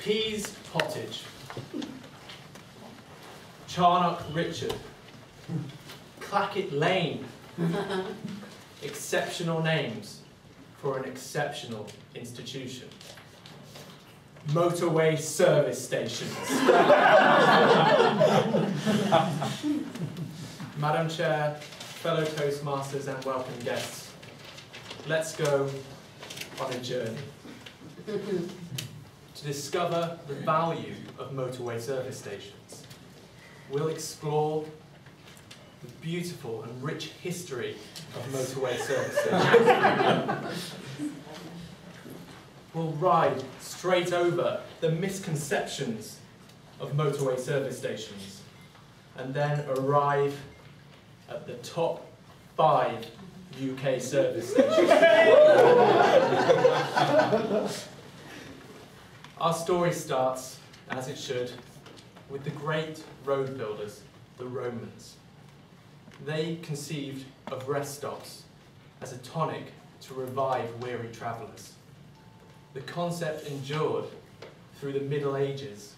Pease Pottage, Charnock Richard, Clackett Lane. Exceptional names for an exceptional institution. Motorway service stations. Madam Chair, fellow Toastmasters and welcome guests, let's go on a journey to discover the value of motorway service stations. We'll explore the beautiful and rich history of motorway service stations. We'll ride straight over the misconceptions of motorway service stations and then arrive at the top 5 UK service stations. Our story starts, as it should, with the great road builders, the Romans. They conceived of rest stops as a tonic to revive weary travellers. The concept endured through the Middle Ages,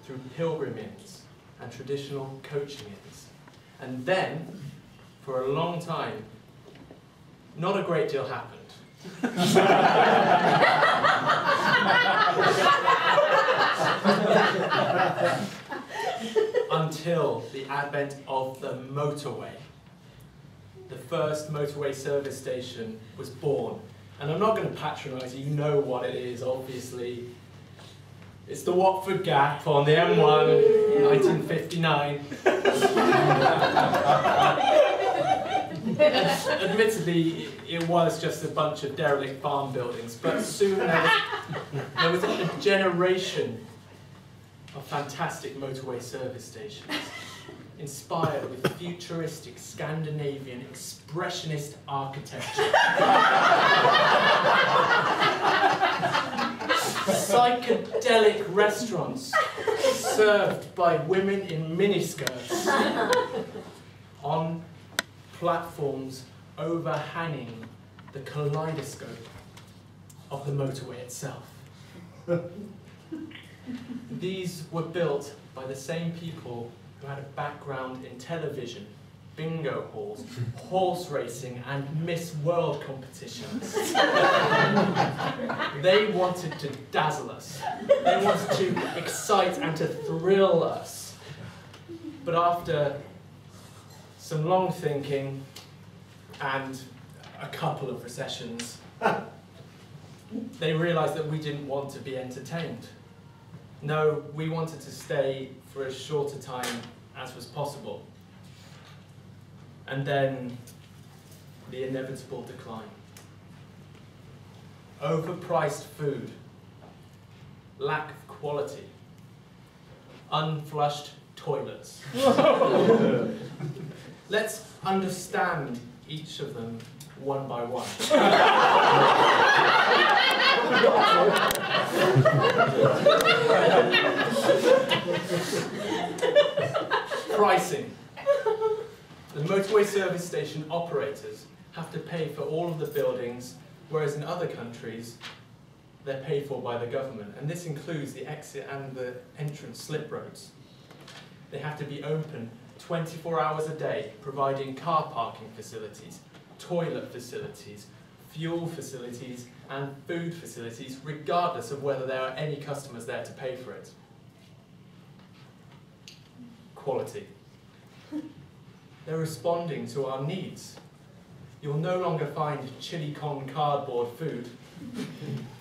through pilgrim inns and traditional coaching inns. And then, for a long time, not a great deal happened. Until the advent of the motorway. The first motorway service station was born. And I'm not going to patronise you, know what it is, obviously. It's the Watford Gap on the M1, 1959. Admittedly, it was just a bunch of derelict farm buildings, but soon there was a generation of fantastic motorway service stations, inspired with futuristic Scandinavian expressionist architecture. Psychedelic restaurants served by women in miniskirts on platforms overhanging the kaleidoscope of the motorway itself. These were built by the same people who had a background in television, bingo halls, horse racing, and Miss World competitions. They wanted to dazzle us. They wanted to excite and to thrill us. But after some long thinking and a couple of recessions, they realized that we didn't want to be entertained. No, we wanted to stay for as short a time as was possible. And then the inevitable decline. Overpriced food, lack of quality, unflushed toilets. Let's understand each of them one by one. Pricing. The motorway service station operators have to pay for all of the buildings, whereas in other countries, they're paid for by the government. And this includes the exit and the entrance slip roads. They have to be open 24 hours a day, providing car parking facilities, toilet facilities, fuel facilities, and food facilities, regardless of whether there are any customers there to pay for it. Quality. They're responding to our needs. You'll no longer find chili con cardboard food.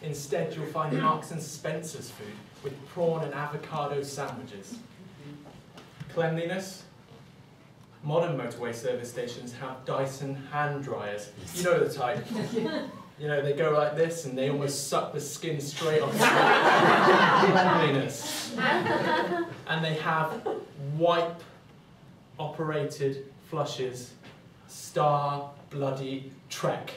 Instead, you'll find Marks and Spencer's food with prawn and avocado sandwiches. Cleanliness. Modern motorway service stations have Dyson hand dryers. You know the type. You know, they go like this and they almost suck the skin straight off. Cleanliness. And they have wipe-operated flushes. Star bloody Trek.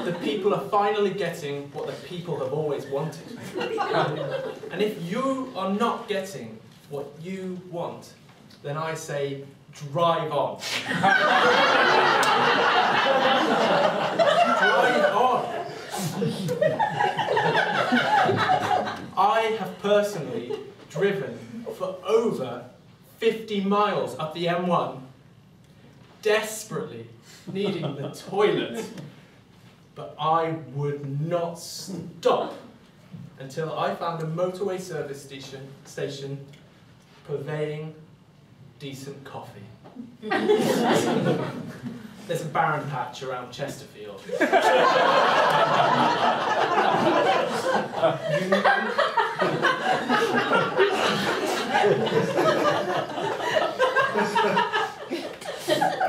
The people are finally getting what the people have always wanted. And if you are not getting what you want, then I say drive on. Drive on. I have personally driven for over 50 miles up the M1, desperately needing the toilet, but I would not stop until I found a motorway service station purveying decent coffee. There's a barren patch around Chesterfield.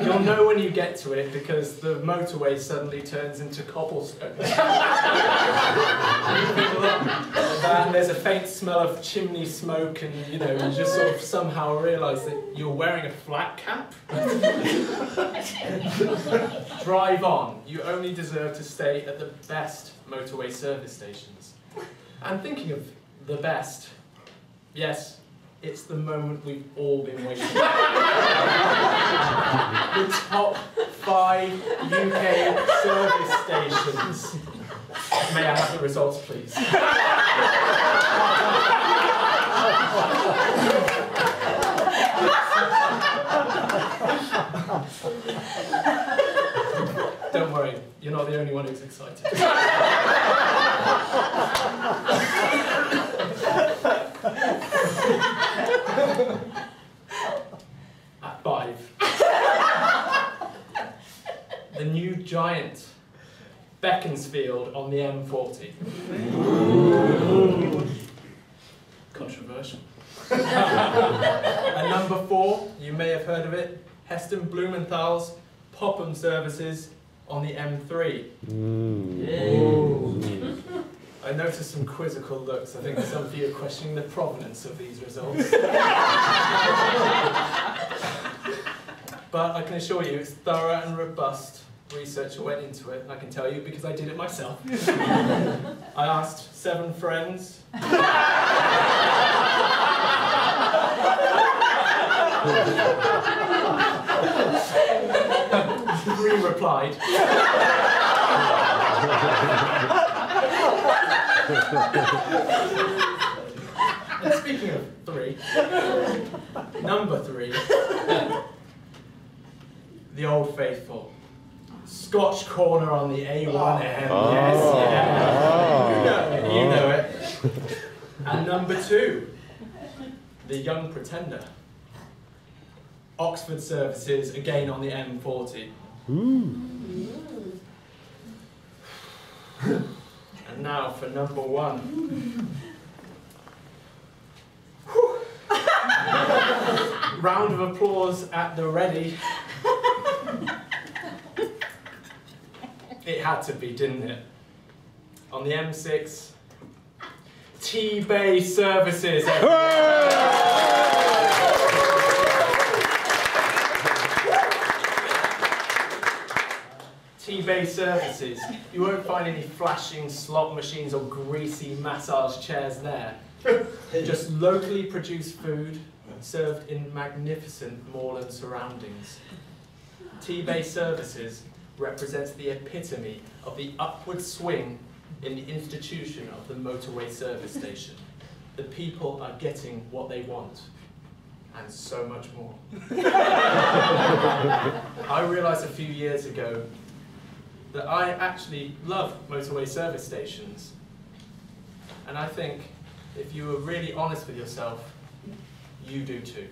You'll know when you get to it because the motorway suddenly turns into cobblestone. And there's a faint smell of chimney smoke, and you just sort of somehow realise that you're wearing a flat cap. Drive on. You only deserve to stay at the best motorway service stations. And thinking of the best, yes, it's the moment we've all been waiting for. The top 5 UK service stations. May I have the results, please? Don't worry, you're not the only one who's excited. At 5. The new giant, Beaconsfield on the M40. Controversial. And number 4, you may have heard of it, Heston Blumenthal's Popham services on the M3. I noticed some quizzical looks. I think some of you are questioning the provenance of these results. But I can assure you it's thorough and robust research that went into it, and I can tell you because I did it myself. I asked 7 friends. 3 replied. And speaking of 3, number 3, the Old Faithful. Scotch Corner on the A1M. Oh. Yes, yeah. You know it. And number 2, the Young Pretender. Oxford services, again on the M40. And now for number 1. Round of applause at the ready. It had to be, didn't it? On the M6, T-Bay services. T-Bay services. You won't find any flashing slot machines or greasy massage chairs there. Just locally produced food served in magnificent moorland surroundings. T-Bay services represents the epitome of the upward swing in the institution of the motorway service station. The people are getting what they want, and so much more. I realised a few years ago that I actually love motorway service stations. And I think if you were really honest with yourself, you do too.